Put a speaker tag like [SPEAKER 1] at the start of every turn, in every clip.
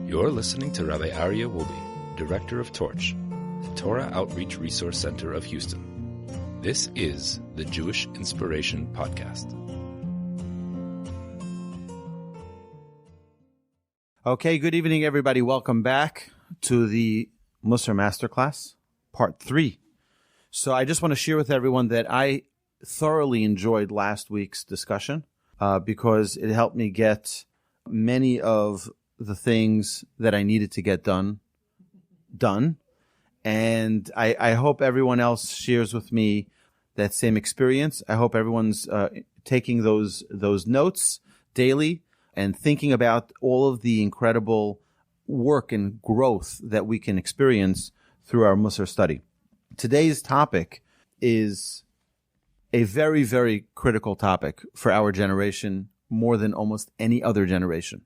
[SPEAKER 1] You're listening to Rabbi Aryeh Wolbe, Director of Torch, the Torah Outreach Resource Center of Houston. This is the Jewish Inspiration Podcast.
[SPEAKER 2] Okay, good evening, everybody. Welcome back to the Mussar Masterclass, Part 3. So I just want to share with everyone that I thoroughly enjoyed last week's discussion because it helped me get many of the things that I needed to get done. And I hope everyone else shares with me that same experience. I hope everyone's taking those notes daily and thinking about all of the incredible work and growth that we can experience through our Mussar study. Today's topic is a very, very critical topic for our generation, more than almost any other generation.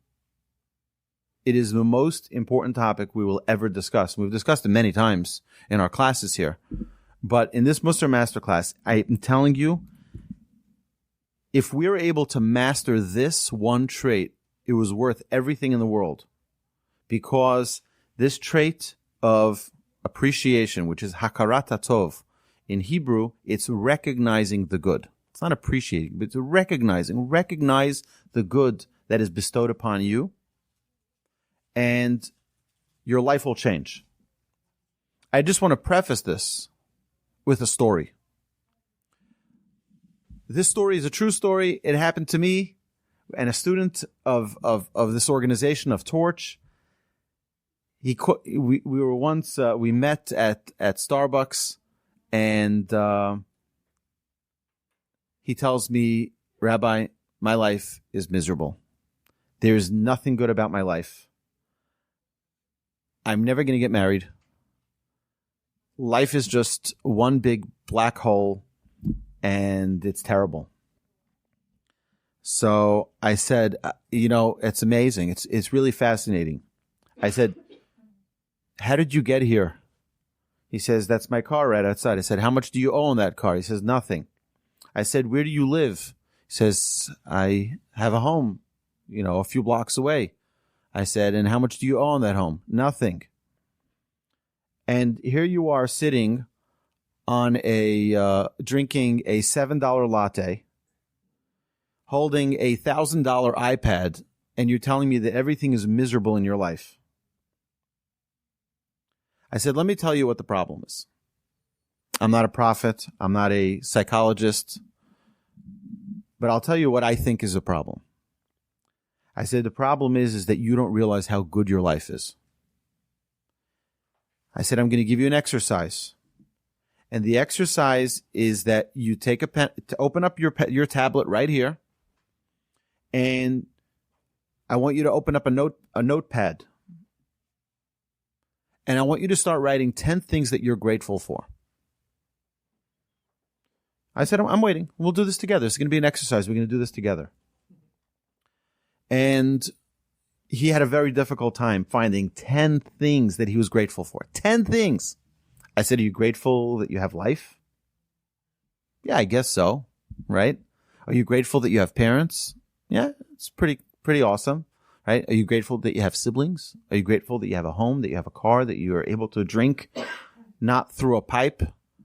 [SPEAKER 2] It is the most important topic we will ever discuss. We've discussed it many times in our classes here. But in this Mussar Masterclass, I am telling you, if we're able to master this one trait, it was worth everything in the world. Because this trait of appreciation, which is hakarat hatov, in Hebrew, it's recognizing the good. It's not appreciating, but it's recognizing. Recognize the good that is bestowed upon you, and your life will change. I just want to preface this with a story. This story is a true story. It happened to me and a student of this organization of Torch. We were once we met at Starbucks, and he tells me, "Rabbi, my life is miserable. There's nothing good about my life. I'm never going to get married. Life is just one big black hole, and it's terrible." So I said, it's amazing. It's really fascinating. I said, "How did you get here?" He says, "That's my car right outside." I said, "How much do you owe on that car?" He says, "Nothing." I said, "Where do you live?" He says, "I have a home, a few blocks away." I said, "And how much do you owe on that home?" "Nothing." And here you are sitting on drinking a $7 latte, holding a $1,000 iPad, and you're telling me that everything is miserable in your life. I said, "Let me tell you what the problem is. I'm not a prophet. I'm not a psychologist. But I'll tell you what I think is a problem." I said, "The problem is that you don't realize how good your life is." I said, "I'm going to give you an exercise. And the exercise is that you take a pen, to open up your tablet right here. And I want you to open up a notepad. And I want you to start writing 10 things that you're grateful for." I said, I'm waiting. We'll do this together. It's going to be an exercise. We're going to do this together. And he had a very difficult time finding 10 things that he was grateful for. 10 things. I said, "Are you grateful that you have life?" "Yeah, I guess so." Right? "Are you grateful that you have parents?" "Yeah, it's pretty awesome." Right? "Are you grateful that you have siblings? Are you grateful that you have a home, that you have a car, that you are able to drink not through a pipe,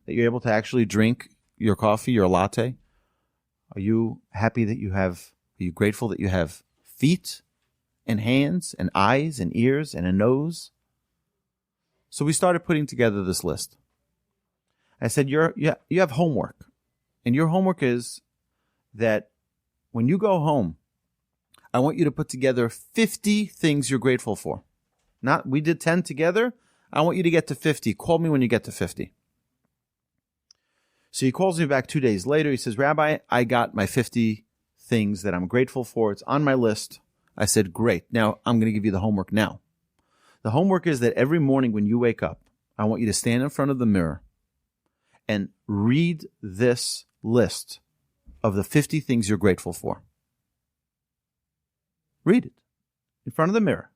[SPEAKER 2] that you're able to actually drink your coffee, your latte? Are you grateful that you have feet and hands and eyes and ears and a nose?" So we started putting together this list. I said, you have homework. And your homework is that when you go home, I want you to put together 50 things you're grateful for. We did 10 together. I want you to get to 50. Call me when you get to 50. So he calls me back 2 days later. He says, "Rabbi, I got my 50 things that I'm grateful for. It's on my list." I said, "Great. Now I'm going to give you the homework now." The homework is that every morning when you wake up, I want you to stand in front of the mirror and read this list of the 50 things you're grateful for. Read it in front of the mirror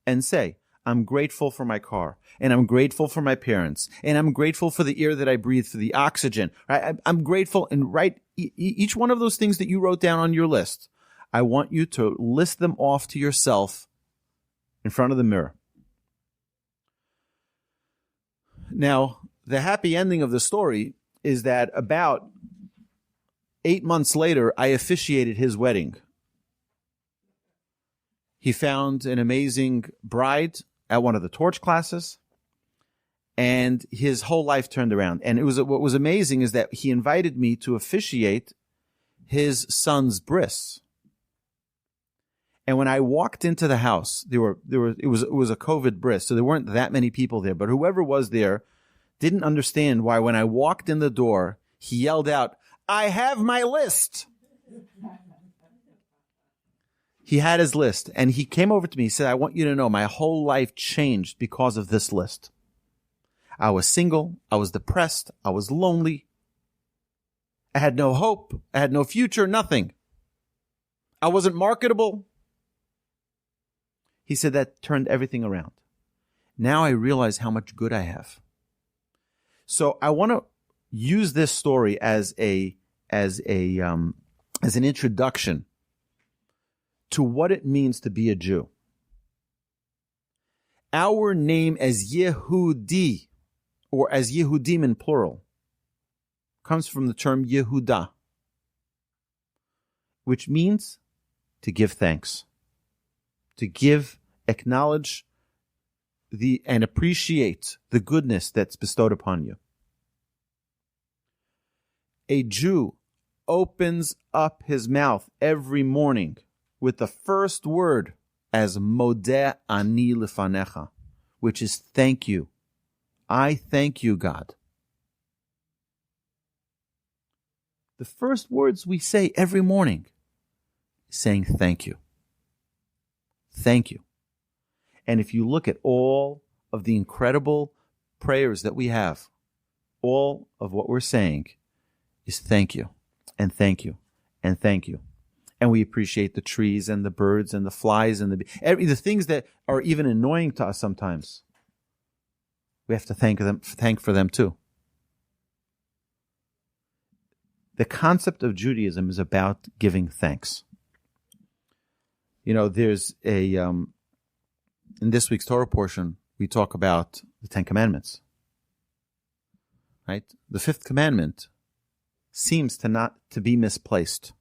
[SPEAKER 2] and say, "I'm grateful for my car, and I'm grateful for my parents, and I'm grateful for the air that I breathe, for the oxygen." Right? I'm grateful, and write each one of those things that you wrote down on your list. I want you to list them off to yourself in front of the mirror. Now, the happy ending of the story is that about 8 months later, I officiated his wedding. He found an amazing bride at one of the torch classes, and his whole life turned around. And what was amazing is that he invited me to officiate his son's bris. And when I walked into the house, it was a COVID bris, so there weren't that many people there. But whoever was there didn't understand why when I walked in the door, he yelled out, "I have my list." He had his list, and he came over to me. He said, "I want you to know my whole life changed because of this list. I was single. I was depressed. I was lonely. I had no hope. I had no future, nothing. I wasn't marketable." He said that turned everything around. Now I realize how much good I have. So I want to use this story as an introduction to what it means to be a Jew. Our name as Yehudi, or as Yehudim in plural, comes from the term Yehuda, which means to give thanks, to acknowledge and appreciate the goodness that's bestowed upon you. A Jew opens up his mouth every morning with the first word as Modeh ani lefanecha, which is thank you. I thank you, God. The first words we say every morning is saying thank you. Thank you. And if you look at all of the incredible prayers that we have, all of what we're saying is thank you, and thank you, and thank you. And we appreciate the trees and the birds and the flies and the things that are even annoying to us sometimes. We have to thank for them too. The concept of Judaism is about giving thanks. There's in this week's Torah portion, we talk about the 10 Commandments. Right? The 5th commandment seems to be misplaced.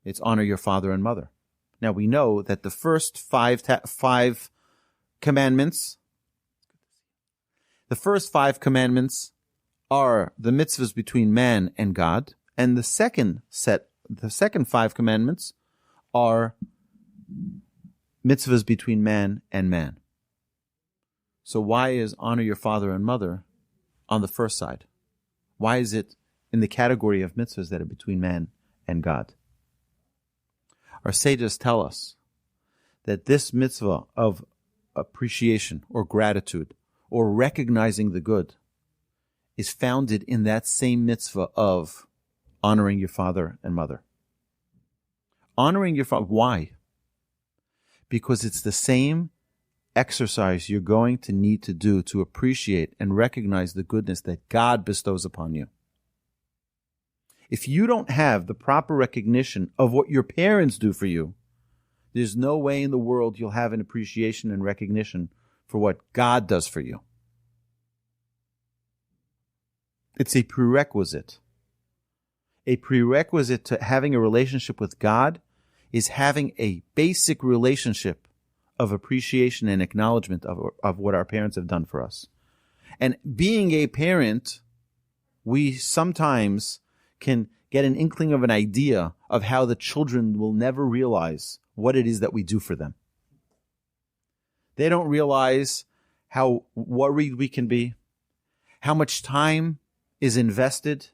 [SPEAKER 2] It's honor your father and mother. Now we know that the first five commandments, are the mitzvahs between man and God, and the second 5 commandments are mitzvahs between man and man. So why is honor your father and mother on the first side? Why is it in the category of mitzvahs that are between man and God? Our sages tell us that this mitzvah of appreciation or gratitude or recognizing the good is founded in that same mitzvah of honoring your father and mother. Honoring your father, why? Because it's the same exercise you're going to need to do to appreciate and recognize the goodness that God bestows upon you. If you don't have the proper recognition of what your parents do for you, there's no way in the world you'll have an appreciation and recognition for what God does for you. It's a prerequisite. A prerequisite to having a relationship with God is having a basic relationship of appreciation and acknowledgement of what our parents have done for us. And being a parent, we sometimes can get an inkling of an idea of how the children will never realize what it is that we do for them. They don't realize how worried we can be, how much time is invested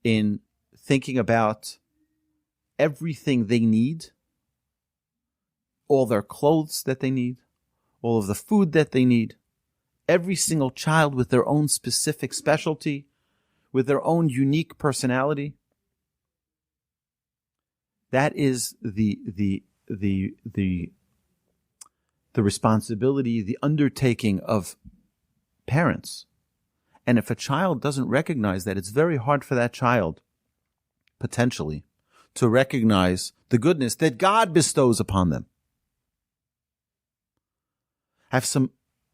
[SPEAKER 2] in thinking about everything they need, all their clothes that they need, all of the food that they need, every single child with their own specific specialty, with their own unique personality. That is the responsibility, the undertaking of parents. And if a child doesn't recognize that, it's very hard for that child, potentially, to recognize the goodness that God bestows upon them. I have some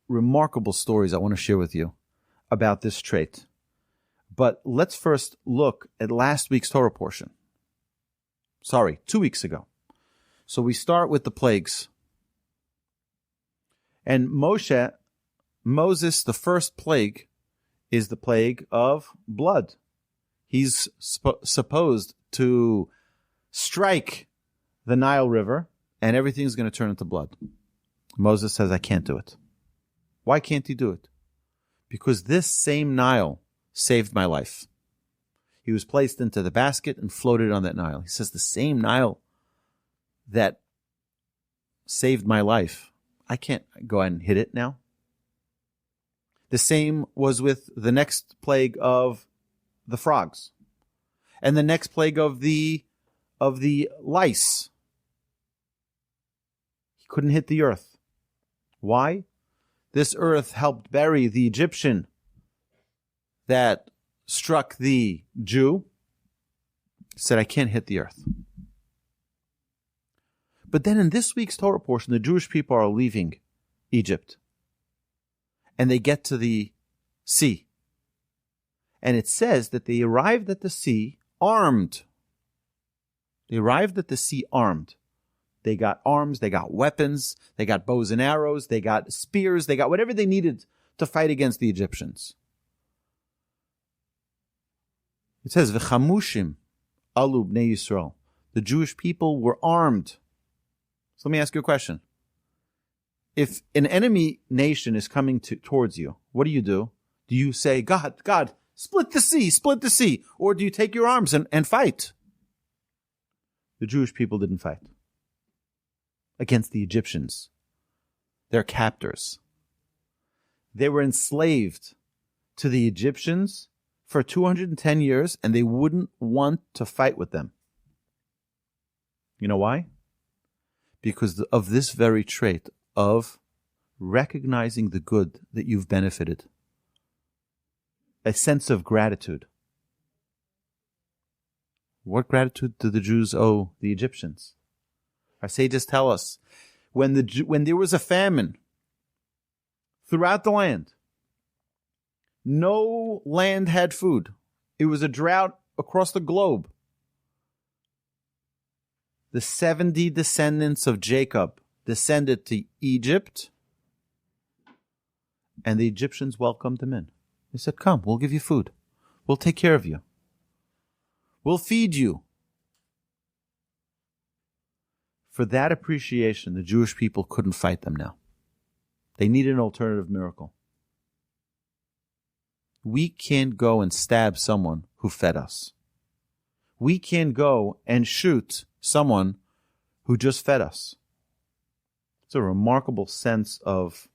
[SPEAKER 2] remarkable stories I want to share with you about this trait. But let's first look at last week's Torah portion. 2 weeks ago. So we start with the plagues. And Moses, the first plague is the plague of blood. He's supposed to strike the Nile River and everything's going to turn into blood. Moses says, I can't do it. Why can't he do it? Because this same Nile saved my life. He was placed into the basket and floated on that Nile. He says, the same Nile that saved my life, I can't go ahead and hit it now. The same was with the next plague of the frogs. And the next plague of the lice. He couldn't hit the earth. Why? This earth helped bury the Egyptian that struck the Jew. He said, I can't hit the earth. But then in this week's Torah portion, the Jewish people are leaving Egypt. And they get to the sea. And it says that they arrived at the sea armed. They arrived at the sea armed. They got arms, they got weapons, they got bows and arrows, they got spears, they got whatever they needed to fight against the Egyptians. It says, V'chamushim alu bnei Yisrael. The Jewish people were armed. So let me ask you a question. If an enemy nation is coming towards you, what do? Do you say, God, split the sea? Or do you take your arms and fight? The Jewish people didn't fight against the Egyptians, their captors. They were enslaved to the Egyptians for 210 years, and they wouldn't want to fight with them. You know why? Because of this very trait of recognizing the good that you've benefited. A sense of gratitude. What gratitude do the Jews owe the Egyptians? Our sages tell us, when there was a famine throughout the land, no land had food. It was a drought across the globe. The 70 descendants of Jacob descended to Egypt, and the Egyptians welcomed them in. They said, come, we'll give you food. We'll take care of you. We'll feed you. For that appreciation, the Jewish people couldn't fight them now. They needed an alternative miracle. We can't go and stab someone who fed us. We can't go and shoot someone who just fed us. It's a remarkable sense of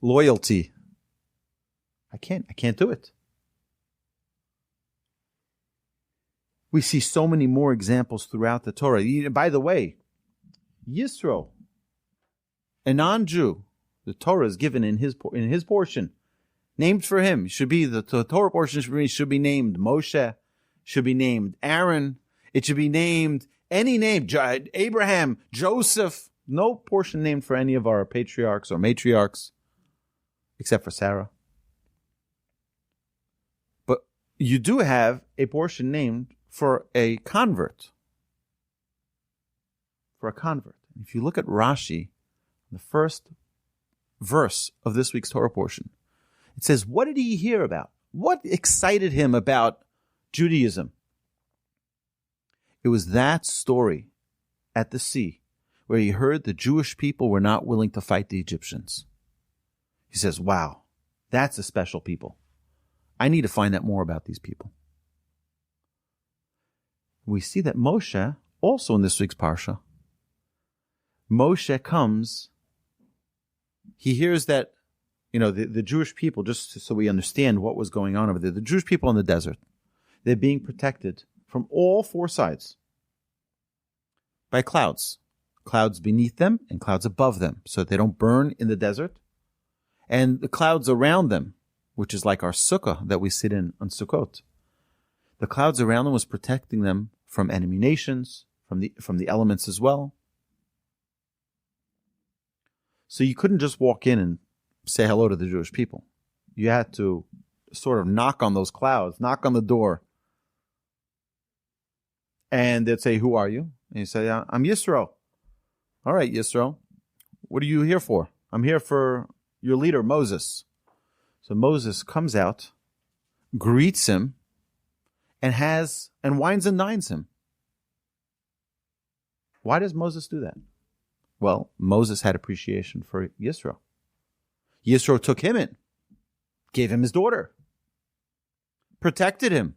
[SPEAKER 2] loyalty. I can't do it. We see so many more examples throughout the Torah. By the way, Yisro, a non-Jew, the Torah is given in his portion, named for him. The Torah portion should be named Moshe, should be named Aaron. It should be named any name, Abraham, Joseph. No portion named for any of our patriarchs or matriarchs, except for Sarah. But you do have a portion named for a convert. For a convert. If you look at Rashi, the first verse of this week's Torah portion, it says, what did he hear about? What excited him about Judaism? It was that story at the sea where he heard the Jewish people were not willing to fight the Egyptians. He says, wow, that's a special people. I need to find out more about these people. We see that Moshe, also in this week's Parsha, Moshe comes, he hears that, the Jewish people, just so we understand what was going on over there, the Jewish people in the desert, they're being protected from all four sides by clouds. Clouds beneath them and clouds above them, so that they don't burn in the desert. And the clouds around them, which is like our sukkah that we sit in on Sukkot. The clouds around them was protecting them from enemy nations, from the elements as well. So you couldn't just walk in and say hello to the Jewish people. You had to sort of knock on those clouds, knock on the door. And they'd say, who are you? And you say, I'm Yisro. All right, Yisro. What are you here for? I'm here for your leader, Moses. So Moses comes out, greets him, and wines and dines him. Why does Moses do that? Well, Moses had appreciation for Yisro. Yisro took him in, gave him his daughter, protected him,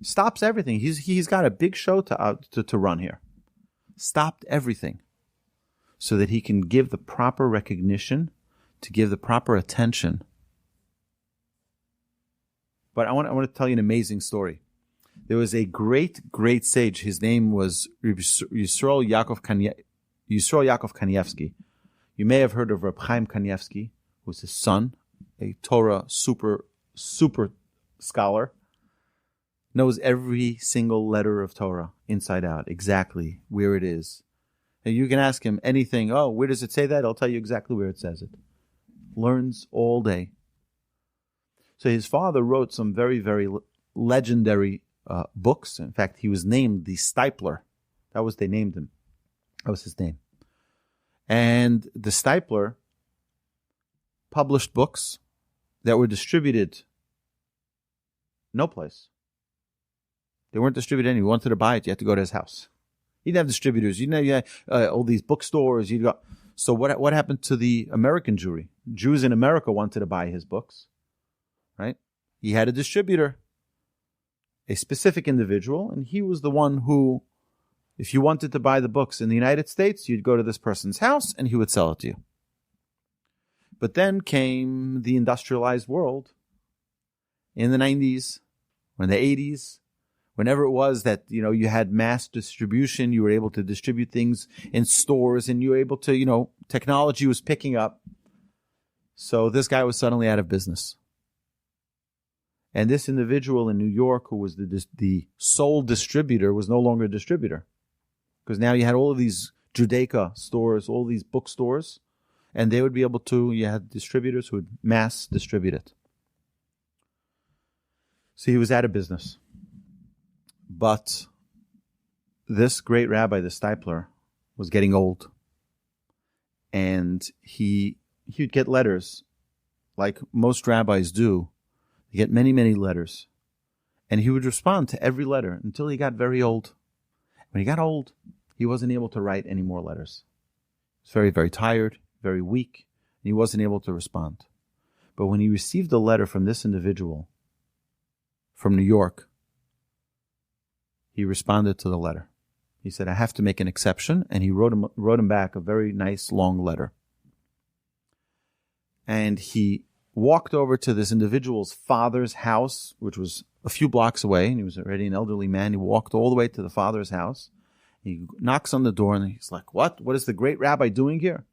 [SPEAKER 2] stops everything. He's got a big show to run here. Stopped everything so that he can give the proper recognition, to give the proper attention. But I want to tell you an amazing story. There was a great sage. His name was Yisrael Yaakov Kanievsky. You may have heard of Reb Chaim Kanievsky, who was his son, a Torah super scholar, knows every single letter of Torah inside out, exactly where it is. And you can ask him anything. Oh, where does it say that? I'll tell you exactly where it says it. Learns all day. So his father wrote some very, very legendary books. In fact, he was named the Stipler. That was, they named him. That was his name. And the Stipler published books that were distributed no place. They weren't distributed anywhere. You wanted to buy it, you had to go to his house. He didn't have distributors. You had all these bookstores. So what happened to the American Jewry? Jews in America wanted to buy his books, right? He had a distributor, a specific individual, and he was the one who, if you wanted to buy the books in the United States, you'd go to this person's house and he would sell it to you. But then came the industrialized world in the 90s, or in the 80s, whenever it was that, you had mass distribution, you were able to distribute things in stores, and you were able to, technology was picking up. So this guy was suddenly out of business. And this individual in New York, who was the sole distributor, was no longer a distributor. Because now you had all of these Judaica stores, all these bookstores, and they would be able to, you had distributors who would mass distribute it. So he was out of business. But this great rabbi, the Stipler, was getting old. And he would get letters, like most rabbis do. He get many, many letters. And he would respond to every letter until he got very old. When he got old, he wasn't able to write any more letters. He was very, very tired, very weak, and he wasn't able to respond. But when he received a letter from this individual from New York, he responded to the letter. He said, I have to make an exception, and he wrote him back a very nice, long letter. And he walked over to this individual's father's house, which was a few blocks away, and he was already an elderly man. He walked all the way to the father's house. He knocks on the door, and he's like, what? What is the great rabbi doing here?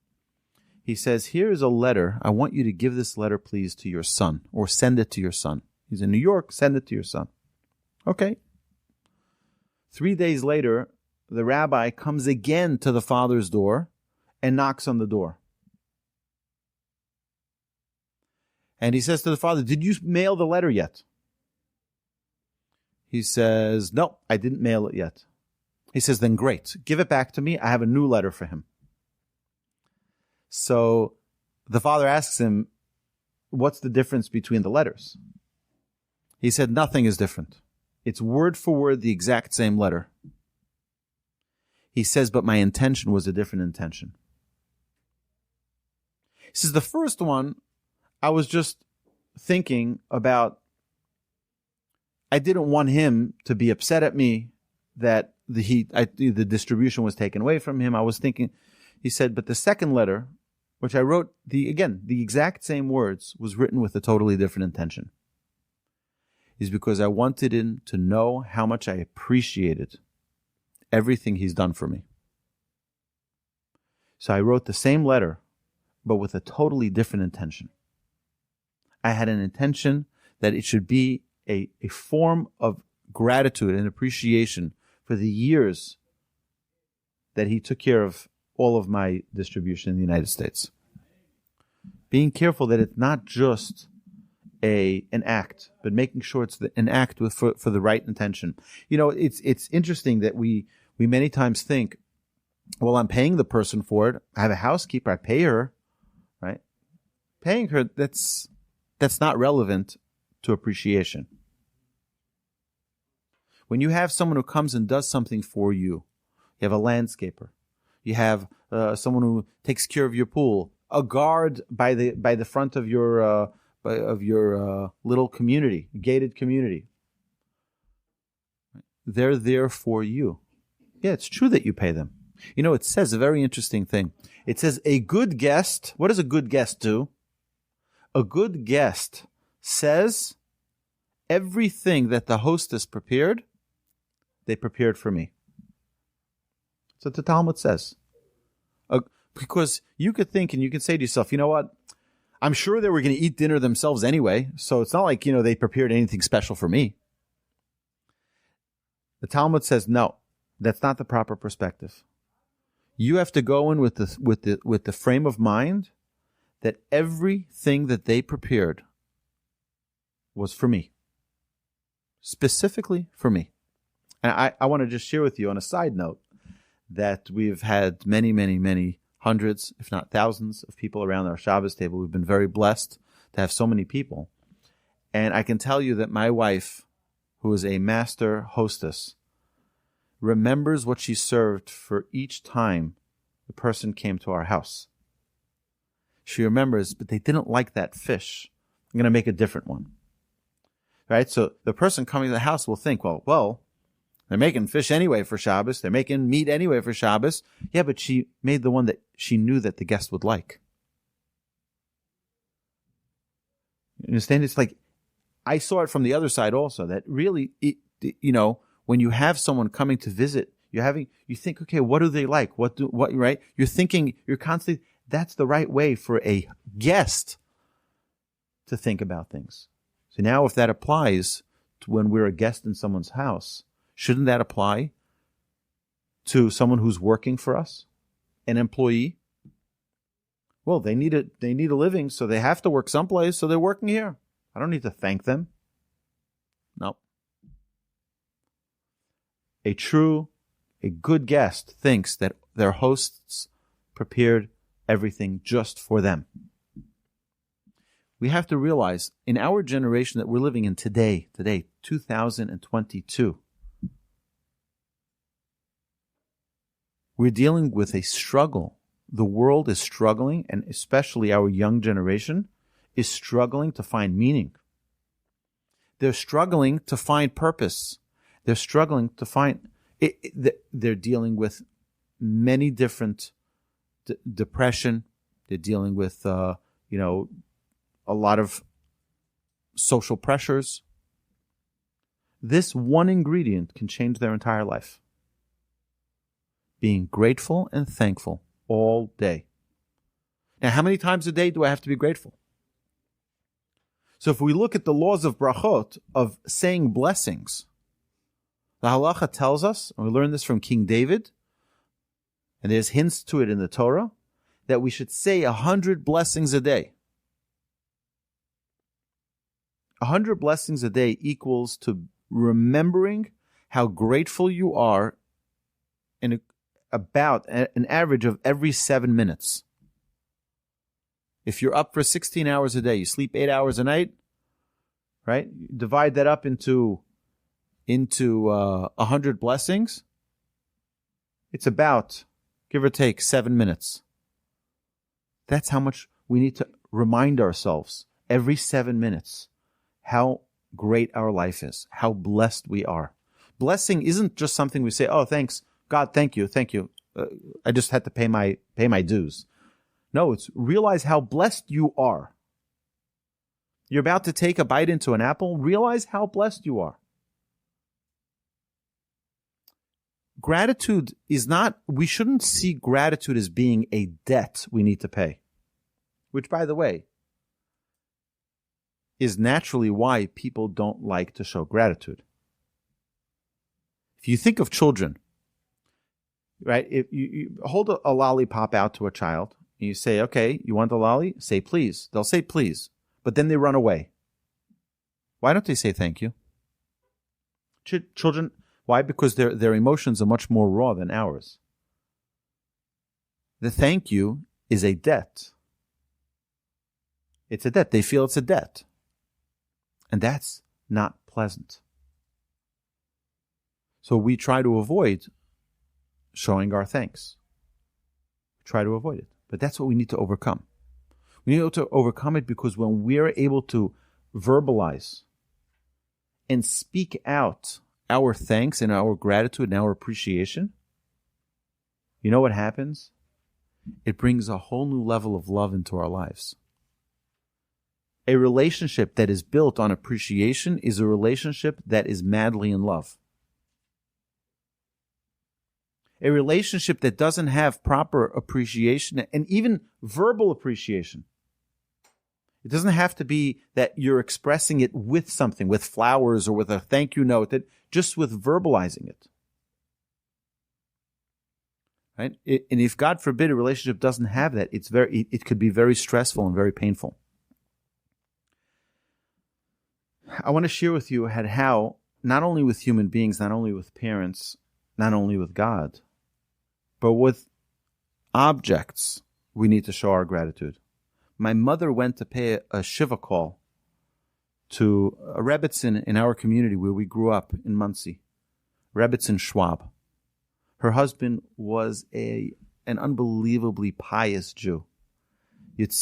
[SPEAKER 2] He says, here is a letter. I want you to give this letter, please, to your son, or send it to your son. He's in New York. Send it to your son. Okay. 3 days later, the rabbi comes again to the father's door and knocks on the door. And he says to the father, did you mail the letter yet? He says, no, I didn't mail it yet. He says, then great. Give it back to me. I have a new letter for him. So the father asks him, what's the difference between the letters? He said, nothing is different. It's word for word the exact same letter. He says, but my intention was a different intention. He says, the first one, I was just thinking about, I didn't want him to be upset at me that the distribution was taken away from him. I was thinking, he said, but the second letter, which I wrote, the exact same words, was written with a totally different intention. Is because I wanted him to know how much I appreciated everything he's done for me. So I wrote the same letter, but with a totally different intention. I had an intention that it should be a form of gratitude and appreciation for the years that he took care of all of my distribution in the United States. Being careful that it's not just an act, but making sure it's an act for the right intention. It's interesting that we many times think, well, I'm paying the person for it. I have a housekeeper. I pay her, right? Paying her, that's not relevant to appreciation. When you have someone who comes and does something for you, you have a landscaper, you have someone who takes care of your pool, a guard by the front of your little community, gated community. They're there for you. Yeah, it's true that you pay them. It says a very interesting thing. It says a good guest. What does a good guest do? A good guest says everything that the hostess prepared, they prepared for me. That's what the Talmud says. Because you could think and you could say to yourself, you know what? I'm sure they were going to eat dinner themselves anyway, so it's not like, they prepared anything special for me. The Talmud says, no, that's not the proper perspective. You have to go in with the frame of mind that everything that they prepared was for me. Specifically for me. And I want to just share with you on a side note that we've had many, many, many hundreds, if not thousands, of people around our Shabbos table. We've been very blessed to have so many people. And I can tell you that my wife, who is a master hostess, remembers what she served for each time the person came to our house. She remembers, but they didn't like that fish. I'm going to make a different one. Right? So the person coming to the house will think, well, they're making fish anyway for Shabbos. They're making meat anyway for Shabbos. Yeah, but she made the one that she knew that the guest would like. You understand? It's like, I saw it from the other side also, that really, when you have someone coming to visit, you think, okay, what do they like? Right? You're constantly, that's the right way for a guest to think about things. So now if that applies to when we're a guest in someone's house, shouldn't that apply to someone who's working for us, an employee? Well, they need a living, so they have to work someplace, so they're working here. I don't need to thank them. No. A good guest thinks that their hosts prepared everything just for them. We have to realize in our generation that we're living in today, 2022, we're dealing with a struggle. The world is struggling, and especially our young generation is struggling to find meaning. They're struggling to find purpose. They're struggling to find they're dealing with many different depression. They're dealing with a lot of social pressures. This one ingredient can change their entire life. Being grateful and thankful all day. Now, how many times a day do I have to be grateful? So if we look at the laws of brachot, of saying blessings, the halacha tells us, and we learn this from King David, and there's hints to it in the Torah, that we should say 100 blessings a day. 100 blessings a day equals to remembering how grateful you are in about an average of every 7 minutes. If you're up for 16 hours a day, you sleep 8 hours a night, right? Divide that up into 100 blessings. It's about, give or take, 7 minutes. That's how much we need to remind ourselves every 7 minutes how great our life is, how blessed we are. Blessing isn't just something we say, oh, thanks, God, thank you. I just had to pay my dues. No, it's realize how blessed you are. You're about to take a bite into an apple. Realize how blessed you are. Gratitude is not, we shouldn't see gratitude as being a debt we need to pay. Which, by the way, is naturally why people don't like to show gratitude. If you think of children, right? If you hold a lollipop out to a child, and you say, okay, you want the lolly? Say please. They'll say please, but then they run away. Why don't they say thank you? Children, why? Because their emotions are much more raw than ours. The thank you is a debt. It's a debt. They feel it's a debt. And that's not pleasant. So we try to avoid showing our thanks. We try to avoid it. But that's what we need to overcome. We need to overcome it because when we're able to verbalize and speak out our thanks and our gratitude and our appreciation, you know what happens? It brings a whole new level of love into our lives. A relationship that is built on appreciation is a relationship that is madly in love. A relationship that doesn't have proper appreciation and even verbal appreciation. It doesn't have to be that you're expressing it with something, with flowers or with a thank you note, that just with verbalizing it. Right? And if God forbid a relationship doesn't have that, it could be very stressful and very painful. I want to share with you how, not only with human beings, not only with parents, not only with God, but with objects, we need to show our gratitude. My mother went to pay a Shiva call to a Rebbitzin in our community where we grew up in Muncie, Rebbitzin Schwab. Her husband was an unbelievably pious Jew.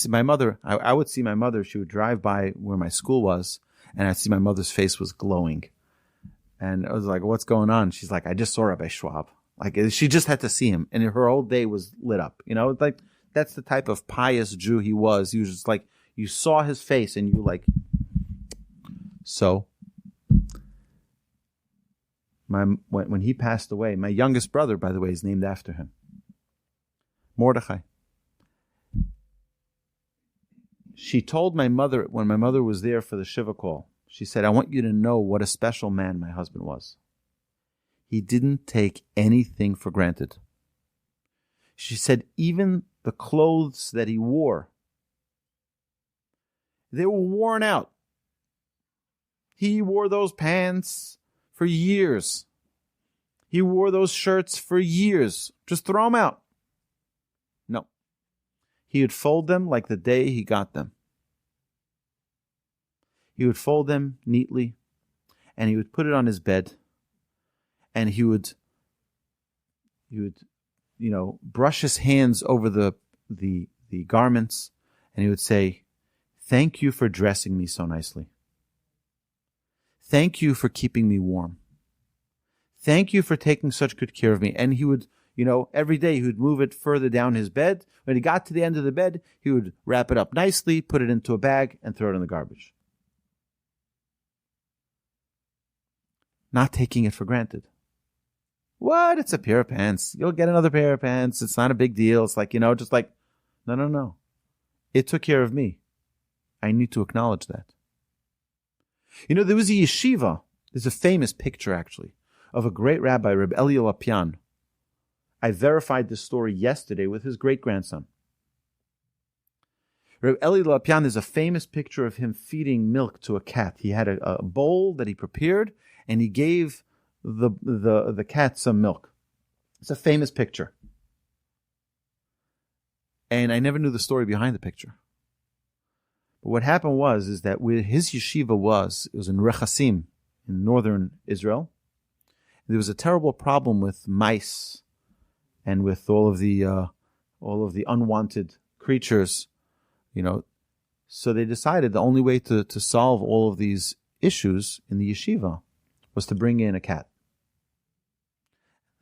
[SPEAKER 2] My mother, I would see my mother, she would drive by where my school was, and I'd see my mother's face was glowing. And I was like, what's going on? She's like, I just saw Rabbi Schwab. Like, she just had to see him, and her whole day was lit up. You know, like, that's the type of pious Jew he was. He was just like, you saw his face, and you like, so. When he passed away, my youngest brother, by the way, is named after him. Mordechai. She told my mother, when my mother was there for the Shiva call, she said, I want you to know what a special man my husband was. He didn't take anything for granted. She said, even the clothes that he wore, they were worn out. He wore those pants for years. He wore those shirts for years. Just throw them out. No. He would fold them like the day he got them. He would fold them neatly, and he would put it on his bed, and he would brush his hands over the garments, and he would say, thank you for dressing me so nicely. Thank you for keeping me warm. Thank you for taking such good care of me. And he would, every day he would move it further down his bed. When he got to the end of the bed, he would wrap it up nicely, put it into a bag, and throw it in the garbage. Not taking it for granted. What? It's a pair of pants. You'll get another pair of pants. It's not a big deal. It's like, just like, no. It took care of me. I need to acknowledge that. There was a yeshiva. There's a famous picture, actually, of a great rabbi, Rabbi Aryeh. I verified this story yesterday with his great-grandson. Rabbi Aryeh, there's a famous picture of him feeding milk to a cat. He had a bowl that he prepared, and he gave the cat some milk. It's a famous picture. And I never knew the story behind the picture. But what happened is that where his yeshiva was in Rechasim, in northern Israel. There was a terrible problem with mice and with all of the unwanted creatures, So they decided the only way to solve all of these issues in the yeshiva was to bring in a cat.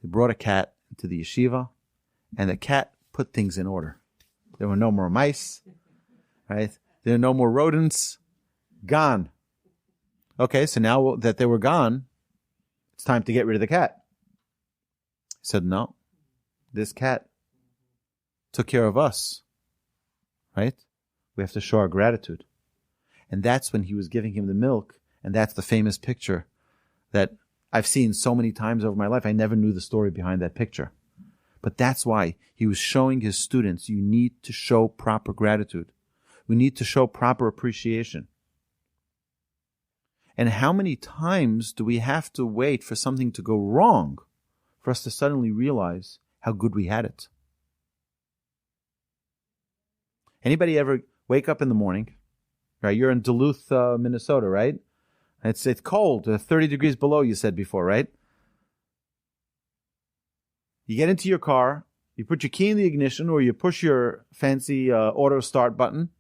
[SPEAKER 2] They brought a cat into the yeshiva, and the cat put things in order. There were no more mice, right? There are no more rodents. Gone. Okay, so now that they were gone, it's time to get rid of the cat. He said, no, this cat took care of us, right? We have to show our gratitude. And that's when he was giving him the milk, and that's the famous picture that I've seen so many times over my life. I never knew the story behind that picture. But that's why he was showing his students, you need to show proper gratitude. We need to show proper appreciation. And how many times do we have to wait for something to go wrong for us to suddenly realize how good we had it? Anybody ever wake up in the morning, right? You're in Duluth, Minnesota, right? It's cold, 30 degrees below, you said before, right? You get into your car, you put your key in the ignition, or you push your fancy auto start button,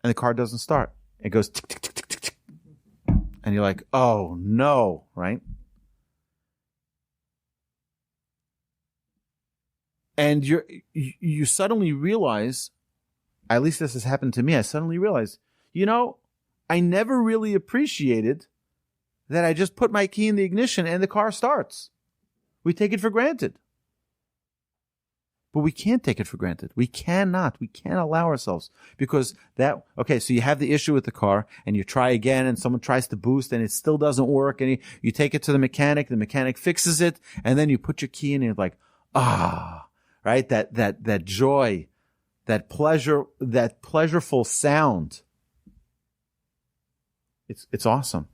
[SPEAKER 2] and the car doesn't start. It goes tick, tick, tick, tick, tick, tick. And you're like, oh no, right? And you suddenly realize, at least this has happened to me, I suddenly realize, I never really appreciated that I just put my key in the ignition and the car starts. We take it for granted. But we can't take it for granted. We cannot. We can't allow ourselves. Because so you have the issue with the car, and you try again, and someone tries to boost, and it still doesn't work, and you take it to the mechanic fixes it, and then you put your key in, and you're like, right? That joy, that pleasure, that pleasureful sound. It's awesome.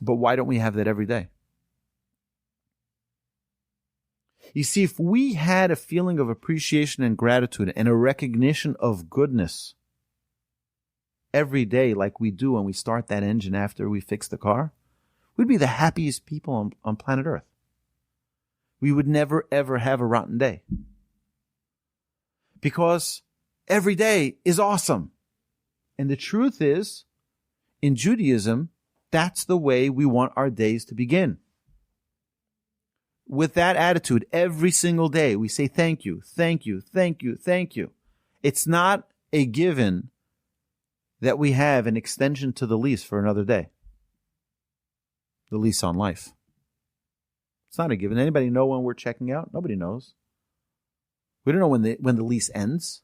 [SPEAKER 2] But why don't we have that every day? You see, if we had a feeling of appreciation and gratitude and a recognition of goodness every day like we do when we start that engine after we fix the car, we'd be the happiest people on planet Earth. We would never, ever have a rotten day. Because every day is awesome. And the truth is, in Judaism, that's the way we want our days to begin. With that attitude, every single day, we say thank you, thank you, thank you, thank you. It's not a given that we have an extension to the lease for another day. The lease on life. It's not a given. Anybody know when we're checking out? Nobody knows. We don't know when the lease ends.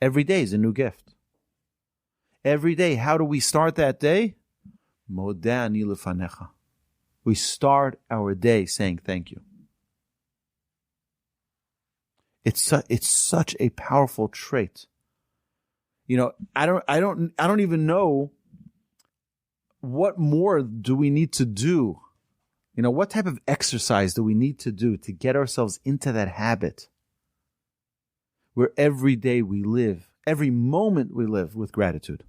[SPEAKER 2] Every day is a new gift. Every day, how do we start that day? Modeh ani lefanecha. We start our day saying thank you. It's such a powerful trait. I don't even know what more do we need to do. What type of exercise do we need to do to get ourselves into that habit where every day we live, every moment we live with gratitude.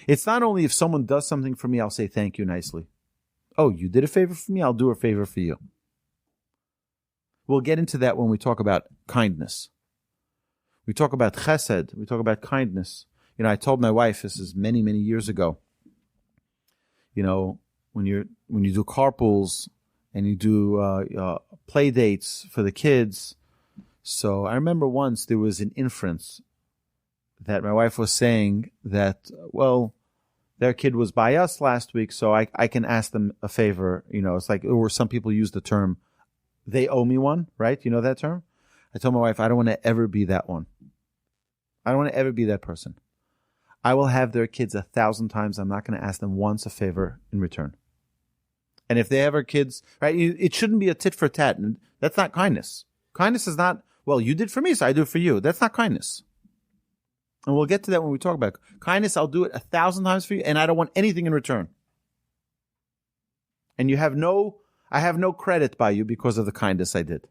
[SPEAKER 2] It's not only if someone does something for me, I'll say thank you nicely. Oh, you did a favor for me, I'll do a favor for you. We'll get into that when we talk about kindness. We talk about chesed, we talk about kindness. I told my wife, this is many, many years ago, when you do carpools and you do play dates for the kids. So I remember once there was an inference that my wife was saying that, well, their kid was by us last week, so I can ask them a favor. It's like, or some people use the term, they owe me one, right? You know that term? I told my wife, I don't want to ever be that one. I don't want to ever be that person. I will have their kids 1,000 times. I'm not going to ask them once a favor in return. And if they have our kids, right, it shouldn't be a tit for tat. And that's not kindness. Kindness is not, well, you did for me, so I do for you. That's not kindness. And we'll get to that when we talk about kindness. I'll do it 1,000 times for you, and I don't want anything in return. And I have no credit by you because of the kindness I did.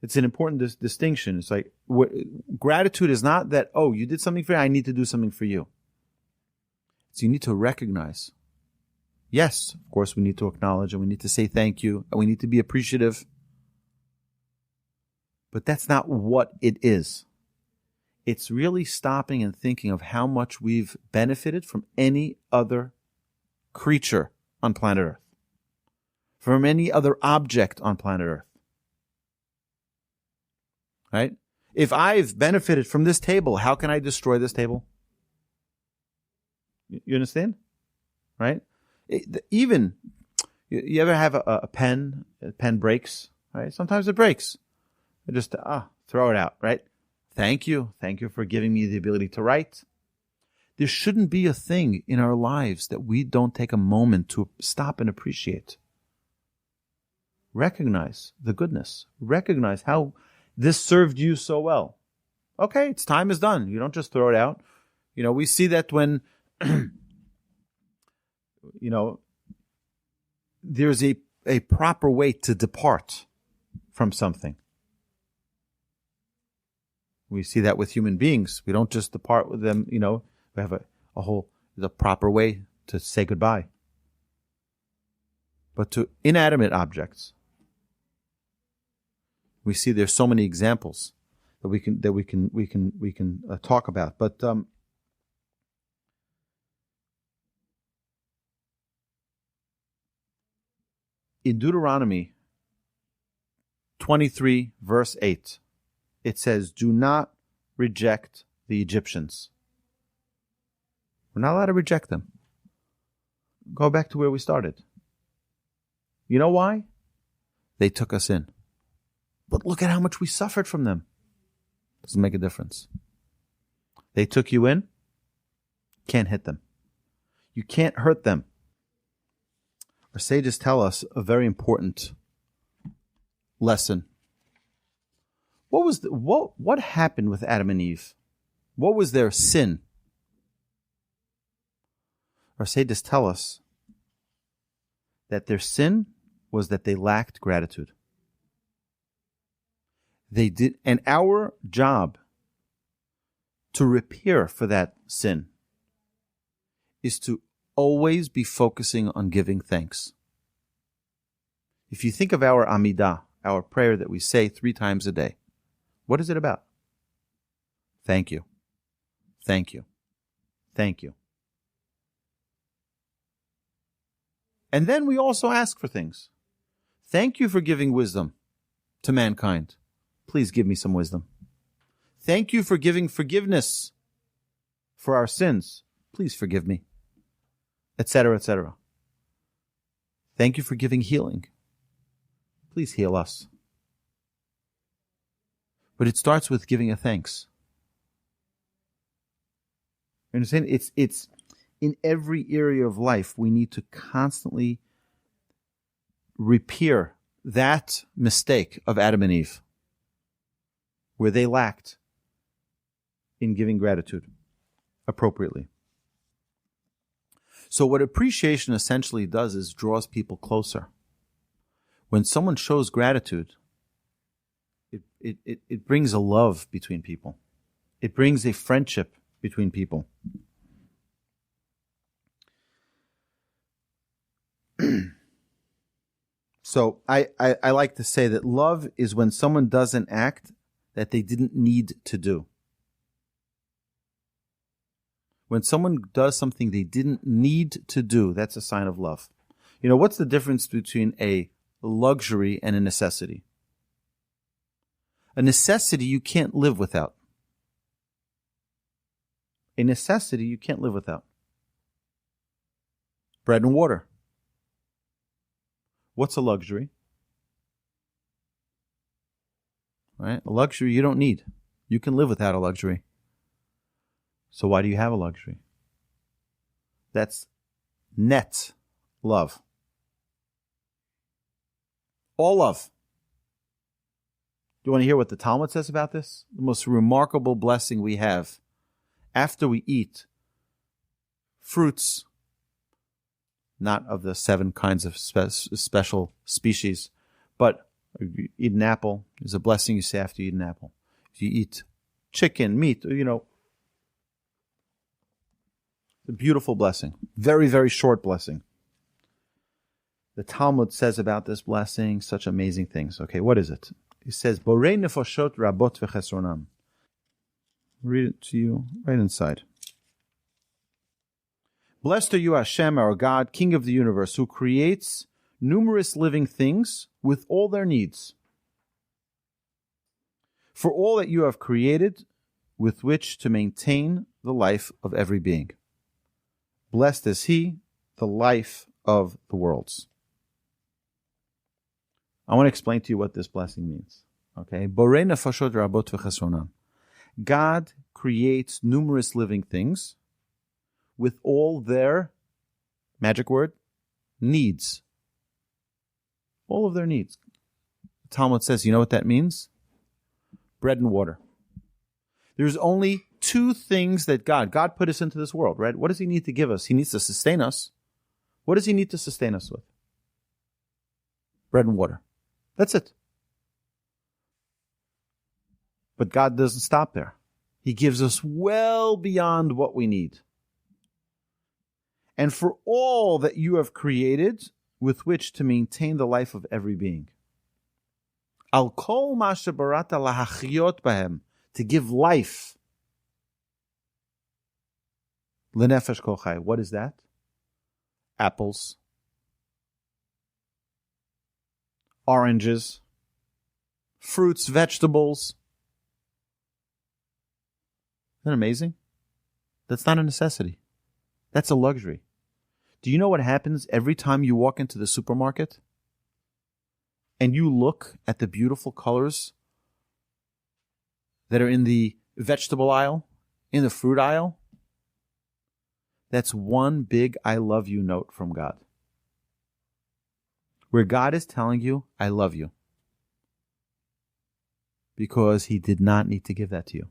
[SPEAKER 2] It's an important distinction. It's like gratitude is not that, oh, you did something for me, I need to do something for you. So you need to recognize. Yes, of course, we need to acknowledge and we need to say thank you and we need to be appreciative. But that's not what it is. It's really stopping and thinking of how much we've benefited from any other creature on planet Earth, from any other object on planet Earth. Right? If I've benefited from this table, how can I destroy this table? You understand? Right? Even, you ever have a pen breaks, right? Sometimes it breaks. I just, throw it out, right? Thank you. Thank you for giving me the ability to write. There shouldn't be a thing in our lives that we don't take a moment to stop and appreciate. Recognize the goodness. Recognize how this served you so well. Okay, its time is done. You don't just throw it out. We see that when, there's a proper way to depart from something. We see that with human beings. We don't just depart with them, we have there's a proper way to say goodbye. But to inanimate objects, we see there's so many examples that we can talk about. But in Deuteronomy 23, verse 8, it says, "Do not reject the Egyptians." We're not allowed to reject them. Go back to where we started. You know why? They took us in. But look at how much we suffered from them. Doesn't make a difference. They took you in. Can't hit them. You can't hurt them. Our sages tell us a very important lesson. What happened with Adam and Eve? What was their sin? Our sages tell us that their sin was that they lacked gratitude. They did, and our job to repair for that sin is to always be focusing on giving thanks. If you think of our Amidah, our prayer that we say 3 times a day, what is it about? Thank you. Thank you. Thank you. And then we also ask for things. Thank you for giving wisdom to mankind. Please give me some wisdom. Thank you for giving forgiveness for our sins. Please forgive me. Etc., etc. Thank you for giving healing. Please heal us. But it starts with giving a thanks. You understand? It's in every area of life, we need to constantly repair that mistake of Adam and Eve, where they lacked in giving gratitude appropriately. So what appreciation essentially does is draws people closer. When someone shows gratitude, it brings a love between people. It brings a friendship between people. So I like to say that love is when someone does an act that they didn't need to do. When someone does something they didn't need to do, that's a sign of love. What's the difference between a luxury and a necessity? A necessity you can't live without. A necessity you can't live without. Bread and water. What's a luxury? Right? A luxury you don't need. You can live without a luxury. So why do you have a luxury? That's net love. All love. Do you want to hear what the Talmud says about this? The most remarkable blessing we have after we eat fruits, not of the 7 kinds of special species, but you eat an apple. There's a blessing you say after you eat an apple. If you eat chicken, meat, it's a beautiful blessing. Very, very short blessing. The Talmud says about this blessing such amazing things. Okay, what is it? It says, Borei nefashot rabot v'chesronam. Read it to you right inside. Blessed are you, Hashem, our God, King of the universe, who creates numerous living things with all their needs. For all that you have created with which to maintain the life of every being. Blessed is he, the life of the worlds. I want to explain to you what this blessing means. Okay? Borei nefashot rabot v'chesronam. God creates numerous living things with all their, magic word, needs. All of their needs. The Talmud says, you know what that means? Bread and water. There's only two things that God put us into this world, right? What does he need to give us? He needs to sustain us. What does he need to sustain us with? Bread and water. That's it. But God doesn't stop there. He gives us well beyond what we need. And for all that you have created with which to maintain the life of every being. Al kol ma shebarata lahachyot bahem, to give life. Lenefesh kol chai. What is that? Apples, oranges, fruits, vegetables. Isn't that amazing? That's not a necessity. That's a luxury. Do you know what happens every time you walk into the supermarket and you look at the beautiful colors that are in the vegetable aisle, in the fruit aisle? That's one big I love you note from God. Where God is telling you, I love you. Because he did not need to give that to you.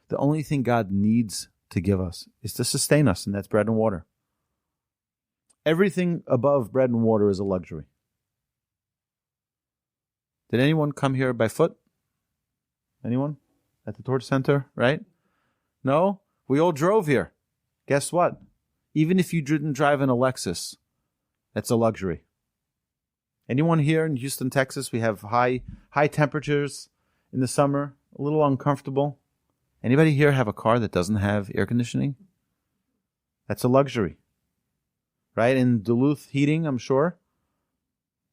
[SPEAKER 2] The only thing God needs to give us is to sustain us, and that's bread and water. Everything above bread and water is a luxury. Did anyone come here by foot? Anyone? At the Torch Center, right? No? We all drove here. Guess what? Even if you didn't drive in a Lexus, that's a luxury. Anyone here in Houston, Texas? We have high temperatures in the summer, a little uncomfortable. Anybody here have a car that doesn't have air conditioning? That's a luxury. Right? In Duluth heating, I'm sure.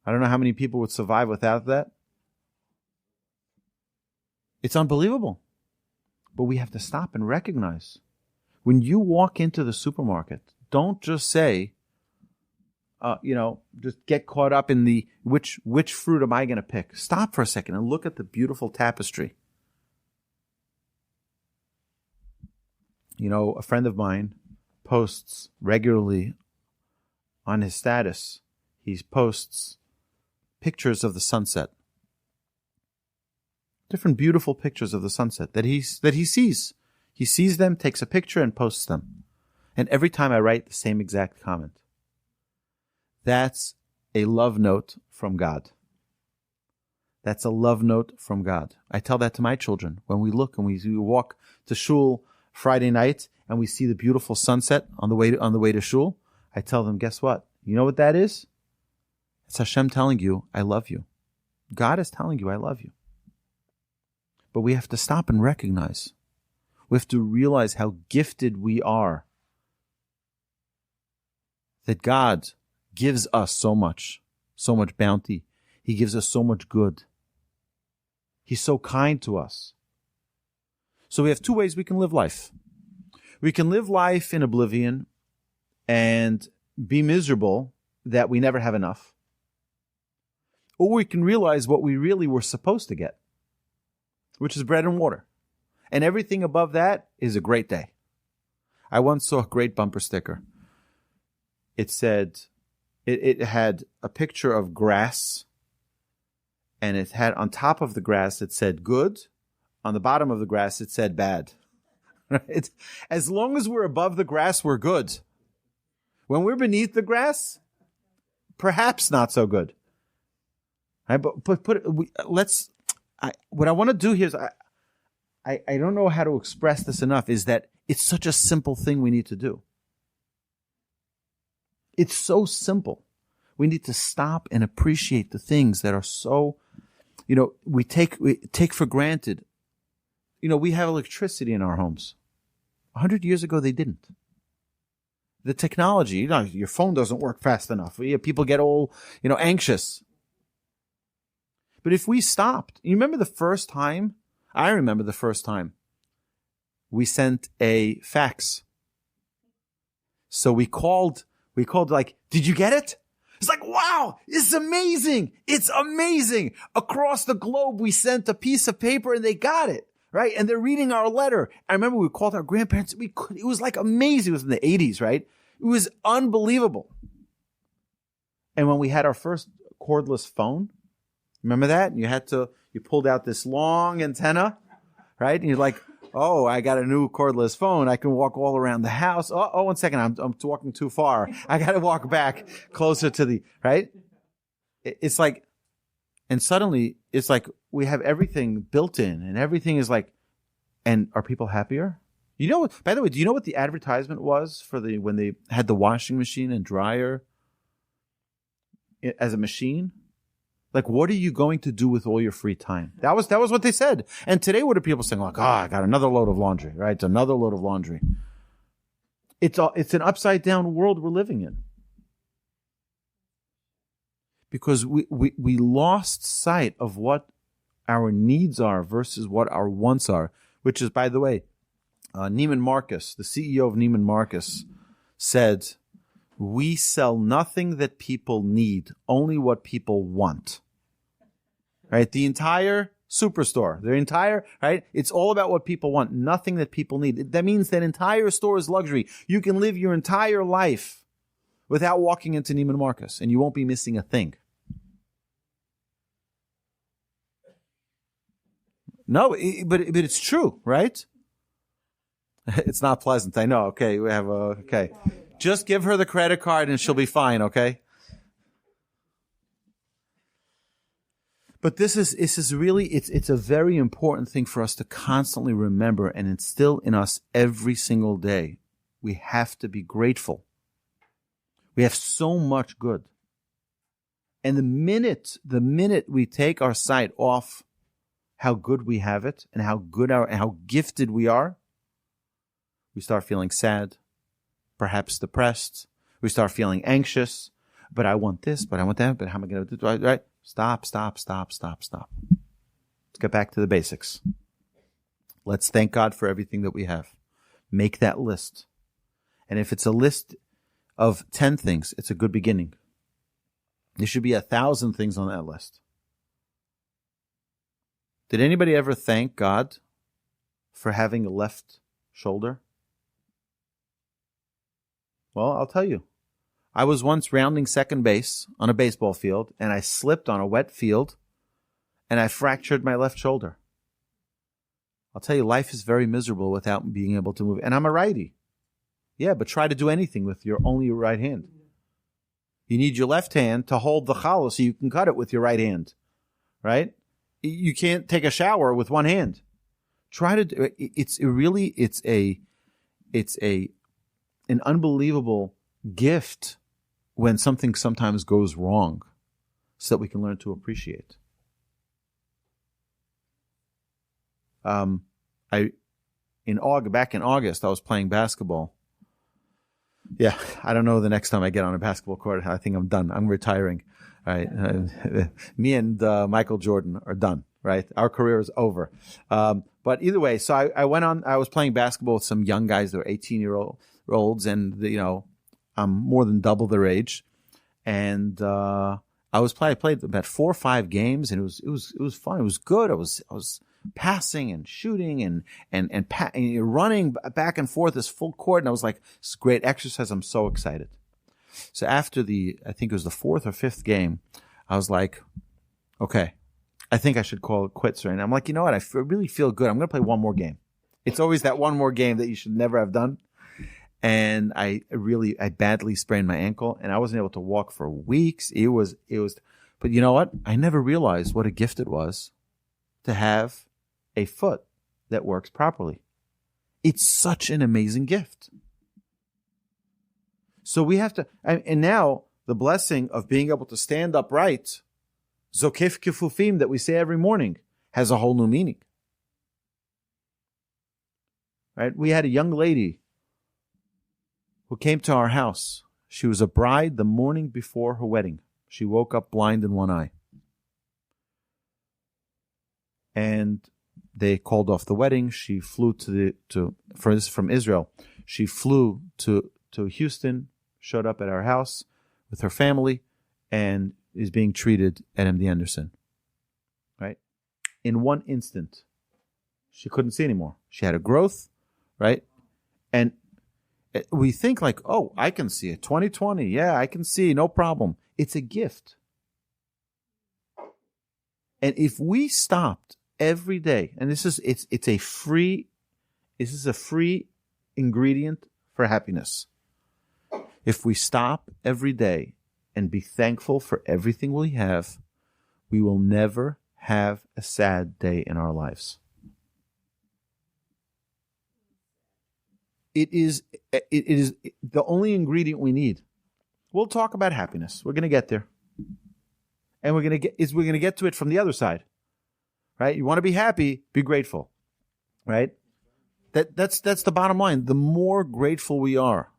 [SPEAKER 2] I don't know how many people would survive without that. It's unbelievable. But we have to stop and recognize. When you walk into the supermarket, don't just say, just get caught up in the which fruit am I going to pick. Stop for a second and look at the beautiful tapestry. A friend of mine posts regularly on his status. He posts pictures of the sunset. Different beautiful pictures of the sunset that he sees. He sees them, takes a picture, and posts them. And every time I write the same exact comment. That's a love note from God. That's a love note from God. I tell that to my children. When we look and we walk to shul Friday night and we see the beautiful sunset on the way to shul, I tell them, guess what? You know what that is? It's Hashem telling you, I love you. God is telling you, I love you. But we have to stop and recognize. We have to realize how gifted we are. That God gives us so much bounty. He gives us so much good. He's so kind to us. So we have two ways we can live life. We can live life in oblivion and be miserable that we never have enough. Or we can realize what we really were supposed to get, which is bread and water. And everything above that is a great day. I once saw a great bumper sticker. It said, it had a picture of grass, and it had on top of the grass, it said good. On the bottom of the grass, it said bad. Right? As long as we're above the grass, we're good. When we're beneath the grass, perhaps not so good. Right? But what I want to do here is, I don't know how to express this enough, is that it's such a simple thing we need to do. It's so simple. We need to stop and appreciate the things that are so, we take for granted. We have electricity in our homes. 100 years ago, they didn't. The technology, your phone doesn't work fast enough. People get all, anxious. But if we stopped, you remember the first time? I remember the first time we sent a fax. So we called like, did you get it? It's like, wow, it's amazing. It's amazing. Across the globe, we sent a piece of paper and they got it, right? And they're reading our letter. I remember we called our grandparents. It was like amazing. It was in the 80s, right? It was unbelievable. And when we had our first cordless phone. Remember that? And you pulled out this long antenna, right? And you're like, oh, I got a new cordless phone. I can walk all around the house. Oh, 1 second. I'm walking too far. I got to walk back closer to the, right? It's like, and suddenly it's like we have everything built in and everything is like, and are people happier? You know what, by the way, do you know what the advertisement was for when they had the washing machine and dryer as a machine? Like, what are you going to do with all your free time? That was what they said. And today, what are people saying? Like, I got another load of laundry, right? It's another load of laundry. It's an upside down world we're living in. Because we lost sight of what our needs are versus what our wants are, which is, by the way, Neiman Marcus, the CEO of Neiman Marcus, said, we sell nothing that people need, only what people want. Right? The entire superstore, right? It's all about what people want, nothing that people need. That means that entire store is luxury. You can live your entire life without walking into Neiman Marcus, and you won't be missing a thing. No, but it's true, right? It's not pleasant. I know. Okay, we have okay. Just give her the credit card and she'll be fine, okay? But this is really, it's a very important thing for us to constantly remember and instill in us every single day. We have to be grateful. We have so much good. And the minute we take our sight off how good we have it and how gifted we are, we start feeling sad, perhaps depressed. We start feeling anxious. But I want this, but I want that, but how am I going to do it? Right? Stop. Let's get back to the basics. Let's thank God for everything that we have. Make that list. And if it's a list of 10 things, it's a good beginning. There should be 1,000 things on that list. Did anybody ever thank God for having a left shoulder? Well, I'll tell you. I was once rounding second base on a baseball field, and I slipped on a wet field, and I fractured my left shoulder. I'll tell you, life is very miserable without being able to move. And I'm a righty. Yeah, but try to do anything with only your right hand. You need your left hand to hold the challah so you can cut it with your right hand, right? You can't take a shower with one hand. Try to do it. It's an unbelievable gift when something sometimes goes wrong, so that we can learn to appreciate. Back in August, I was playing basketball. Yeah, I don't know the next time I get on a basketball court. I think I'm done. I'm retiring. Right? Me and Michael Jordan are done. Right? Our career is over. But either way, so I went on. I was playing basketball with some young guys. They were 18-year-olds, and I'm more than double their age. And I played about 4 or 5 games, and it was fun. It was good. I was passing and shooting and running back and forth this full court, and I was like, this is great exercise. I'm so excited. So after I think it was the 4th or 5th game, I was like, okay, I think I should call it quits right now. I'm like, you know what? Really feel good. I'm going to play one more game. It's always that one more game that you should never have done. And I badly sprained my ankle, and I wasn't able to walk for weeks. It was, but you know what? I never realized what a gift it was to have a foot that works properly. It's such an amazing gift. So we have to, and now the blessing of being able to stand upright, Zokef Kifufim, that we say every morning, has a whole new meaning. Right? We had a young lady who came to our house. She was a bride the morning before her wedding. She woke up blind in one eye. And they called off the wedding. She flew from Israel. She flew to Houston, showed up at our house with her family, and is being treated at MD Anderson. Right? In one instant, she couldn't see anymore. She had a growth, right? And we think like, oh, I can see it. 20/20, yeah, I can see, no problem. It's a gift. And if we stopped every day, and this is a free ingredient for happiness. If we stop every day and be thankful for everything we have, we will never have a sad day in our lives. It is the only ingredient we need. We'll talk about happiness. We're going to get there. And we're going to get to it from the other side. Right? You want to be happy, be grateful. Right? That's the bottom line. The more grateful we are,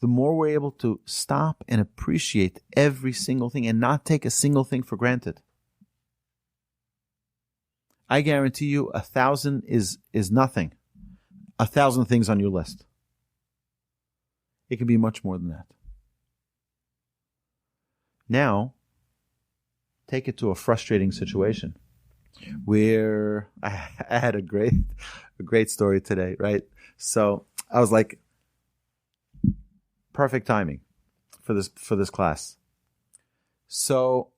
[SPEAKER 2] the more we're able to stop and appreciate every single thing and not take a single thing for granted. I guarantee you 1,000 is nothing. 1,000 things on your list. It can be much more than that. Now, take it to a frustrating situation where I had a great story today, right? So I was like, perfect timing for this class. So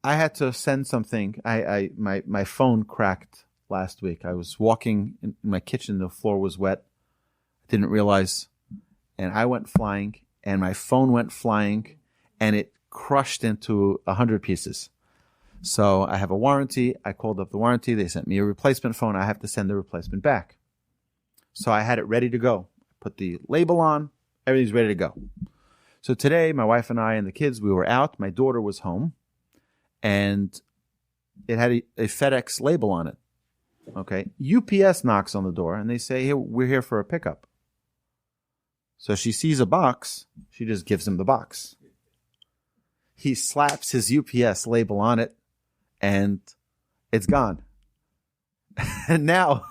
[SPEAKER 2] I had to send something. My phone cracked last week. I was walking in my kitchen. The floor was wet. I didn't realize. And I went flying, and my phone went flying, and it crushed into 100 pieces. So I have a warranty. I called up the warranty. They sent me a replacement phone. I have to send the replacement back. So I had it ready to go. Put the label on. Everything's ready to go. So today, my wife and I and the kids, we were out. My daughter was home, and it had a FedEx label on it. Okay. UPS knocks on the door, and they say, "Hey, we're here for a pickup." So she sees a box. She just gives him the box. He slaps his UPS label on it, and it's gone. And now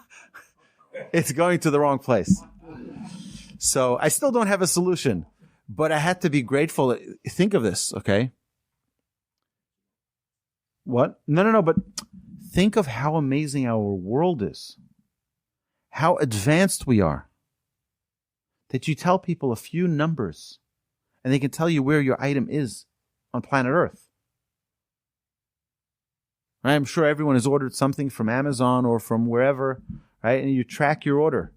[SPEAKER 2] it's going to the wrong place. So I still don't have a solution, but I had to be grateful. Think of this, okay? What? No, but think of how amazing our world is. How advanced we are. That you tell people a few numbers, and they can tell you where your item is on planet Earth. Right? I'm sure everyone has ordered something from Amazon or from wherever, right? And you track your order,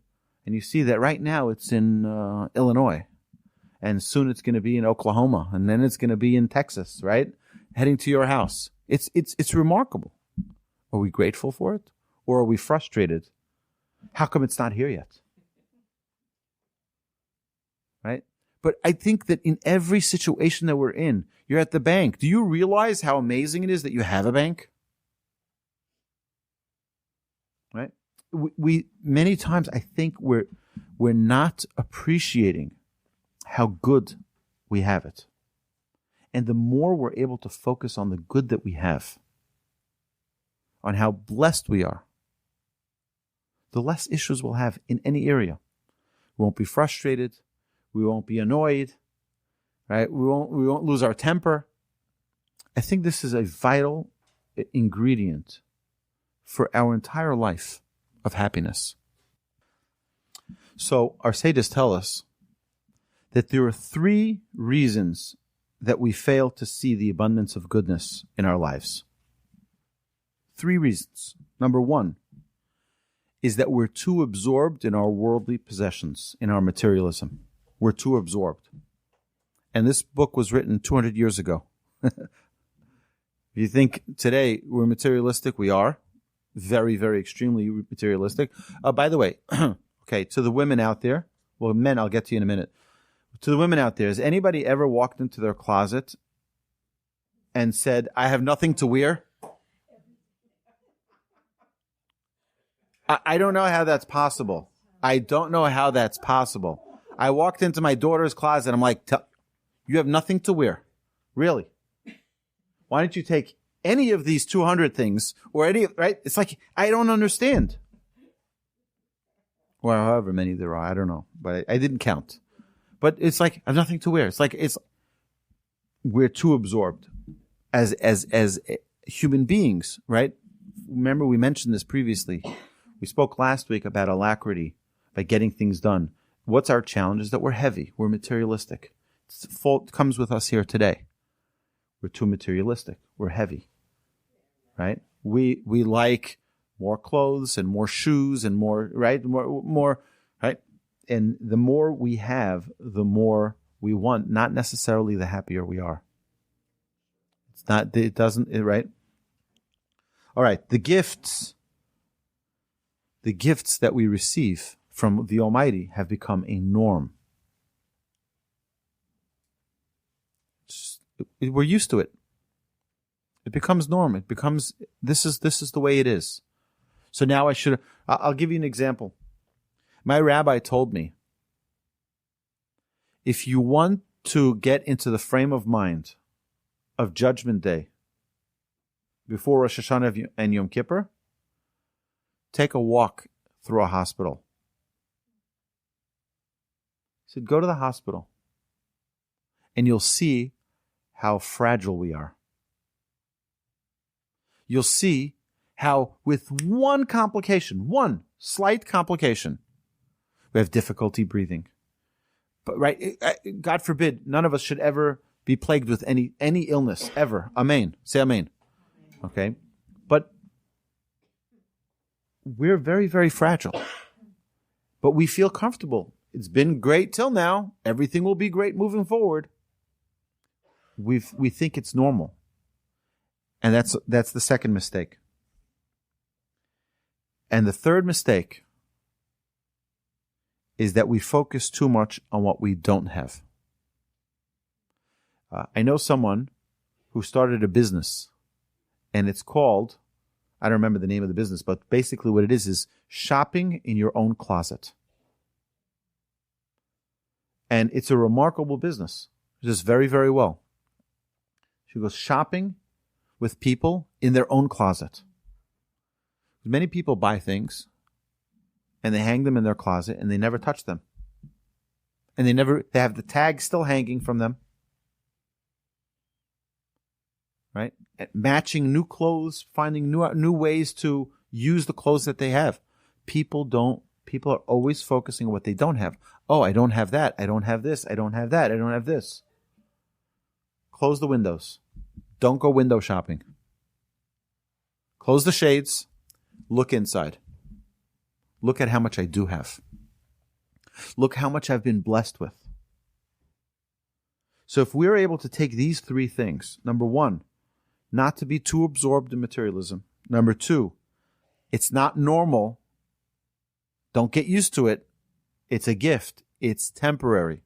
[SPEAKER 2] and you see that right now it's in Illinois, and soon it's going to be in Oklahoma, and then it's going to be in Texas, right? Heading to your house. It's remarkable. Are we grateful for it, or are we frustrated? How come it's not here yet? Right? But I think that in every situation that we're in, you're at the bank. Do you realize how amazing it is that you have a bank? Right? We many times I think we're not appreciating how good we have it. And the more we're able to focus on the good that we have, on how blessed we are, the less issues we'll have in any area. We won't be frustrated. We won't be annoyed, right? We won't lose our temper. I think this is a vital ingredient for our entire life of happiness. So our sages tell us that there are 3 reasons that we fail to see the abundance of goodness in our lives. 3 reasons. Number 1 is that we're too absorbed in our worldly possessions, in our materialism. We're too absorbed. And this book was written 200 years ago. If you think today we're materialistic, we are. Very, very extremely materialistic. By the way, okay, to the women out there, well, men, I'll get to you in a minute. To the women out there, has anybody ever walked into their closet and said, "I have nothing to wear"? I don't know how that's possible. I don't know how that's possible. I walked into my daughter's closet. I'm like, "You have nothing to wear. Really? Why don't you take any of these 200 things or any, right?" It's like, I don't understand. Or however many there are. I don't know. But I didn't count. But it's like, I have nothing to wear. It's like, we're too absorbed as human beings, right? Remember, we mentioned this previously. We spoke last week about alacrity, by getting things done. What's our challenge is that we're heavy. We're materialistic. Fault comes with us here today. We're too materialistic. We're heavy. right? We like more clothes and more shoes and more, right? More, right? And the more we have, the more we want, not necessarily the happier we are. It's not, it doesn't, right? All right, the gifts that we receive from the Almighty have become a norm. We're used to it. It becomes norm. It becomes, this is the way it is. So now I'll give you an example. My rabbi told me, if you want to get into the frame of mind of Judgment Day before Rosh Hashanah and Yom Kippur, take a walk through a hospital. He said, go to the hospital and you'll see how fragile we are. You'll see how with one slight complication, we have difficulty breathing. But right, God forbid, none of us should ever be plagued with any illness, ever. Amen. Say amen. Okay? But we're very, very fragile. But we feel comfortable. It's been great till now. Everything will be great moving forward. We think it's normal. And that's the second mistake. And the third mistake is that we focus too much on what we don't have. I know someone who started a business, and it's called, I don't remember the name of the business, but basically what it is shopping in your own closet. And it's a remarkable business. It does very, very well. She goes shopping with people in their own closet. Many people buy things and they hang them in their closet and they never touch them. And they have the tag still hanging from them. Right? Matching new clothes, finding new ways to use the clothes that they have. People are always focusing on what they don't have. Oh, I don't have that. I don't have this. I don't have that. I don't have this. Close the windows. Don't go window shopping. Close the shades. Look inside. Look at how much I do have. Look how much I've been blessed with. So if we're able to take these three things, number one, not to be too absorbed in materialism. Number two, it's not normal. Don't get used to it. It's a gift. It's temporary.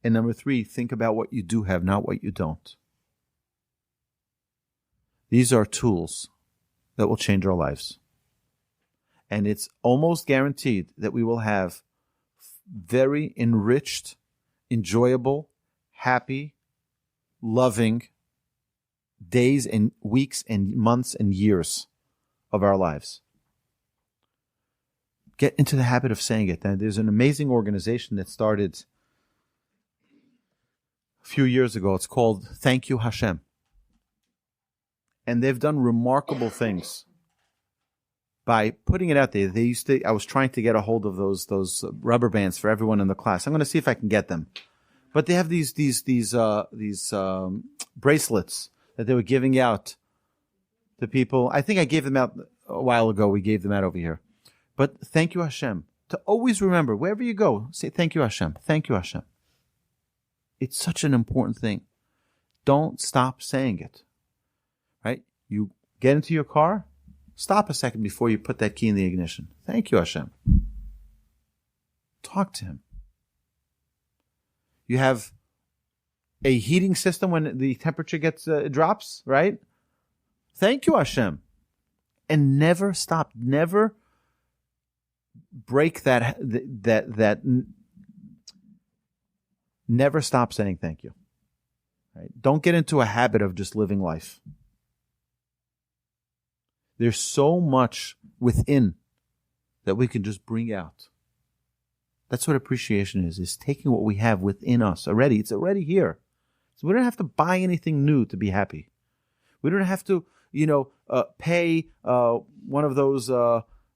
[SPEAKER 2] And number three, think about what you do have, not what you don't. These are tools that will change our lives. And it's almost guaranteed that we will have very enriched, enjoyable, happy, loving days and weeks and months and years of our lives. Get into the habit of saying it. Now, there's an amazing organization that started a few years ago. It's called Thank You Hashem. And they've done remarkable things by putting it out there. I was trying to get a hold of those rubber bands for everyone in the class. I'm going to see if I can get them. But they have these bracelets that they were giving out to people. I think I gave them out a while ago. We gave them out over here. But thank you, Hashem. To always remember, wherever you go, say thank you, Hashem. Thank you, Hashem. It's such an important thing. Don't stop saying it. Right? You get into your car, stop a second before you put that key in the ignition. Thank you, Hashem. Talk to Him. You have a heating system when the temperature drops, right? Thank you, Hashem. And never stop. Never break that. Never stop saying thank you. Right? Don't get into a habit of just living life. There's so much within that we can just bring out. That's what appreciation is taking what we have within us already. It's already here. So we don't have to buy anything new to be happy. We don't have to, pay one of those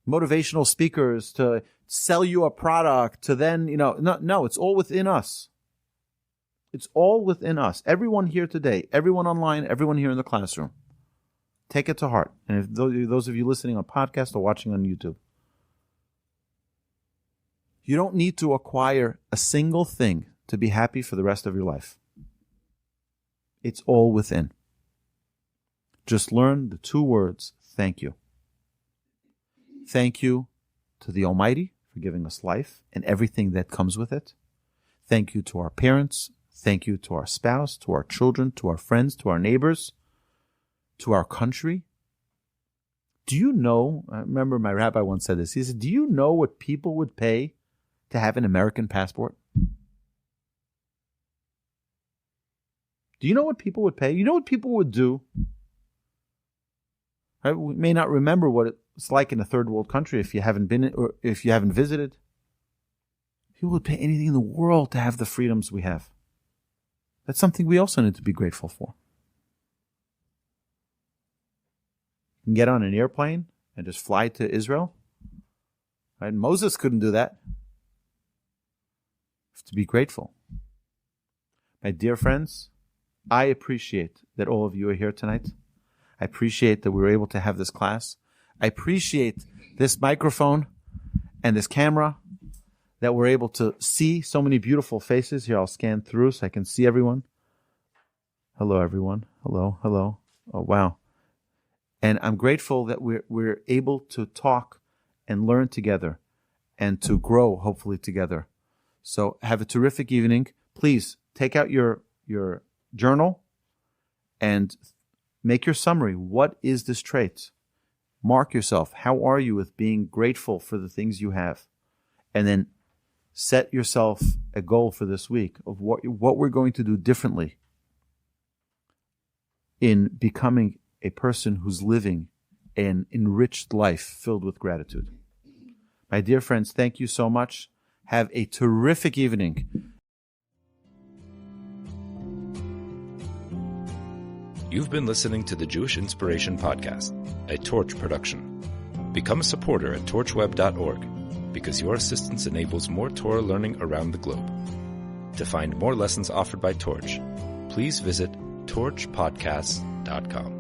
[SPEAKER 2] motivational speakers to sell you a product to then, no, it's all within us. It's all within us. Everyone here today, everyone online, everyone here in the classroom. Take it to heart. And if those of you listening on podcast or watching on YouTube, you don't need to acquire a single thing to be happy for the rest of your life. It's all within. Just learn the 2 words, thank you. Thank you to the Almighty for giving us life and everything that comes with it. Thank you to our parents. Thank you to our spouse, to our children, to our friends, to our neighbors, to our country. Do you know, I remember my rabbi once said this, he said, do you know what people would pay to have an American passport? Do you know what people would pay? You know what people would do? Right? We may not remember what it's like in a third world country if you haven't been or if you haven't visited. People would pay anything in the world to have the freedoms we have. That's something we also need to be grateful for. You can get on an airplane and just fly to Israel. Right? Moses couldn't do that. You have to be grateful. My dear friends, I appreciate that all of you are here tonight. I appreciate that we were able to have this class. I appreciate this microphone and this camera, that we're able to see so many beautiful faces. Here, I'll scan through so I can see everyone. Hello, everyone. Hello, hello. Oh, wow. And I'm grateful that we're able to talk and learn together and to grow, hopefully, together. So have a terrific evening. Please take out your journal and make your summary. What is this trait? Mark yourself. How are you with being grateful for the things you have? And then set yourself a goal for this week of what we're going to do differently in becoming a person who's living an enriched life filled with gratitude. My dear friends, thank you so much. Have a terrific evening.
[SPEAKER 1] You've been listening to the Jewish Inspiration Podcast, a Torch production. Become a supporter at torchweb.org, because your assistance enables more Torah learning around the globe. To find more lessons offered by Torch, please visit torchpodcasts.com.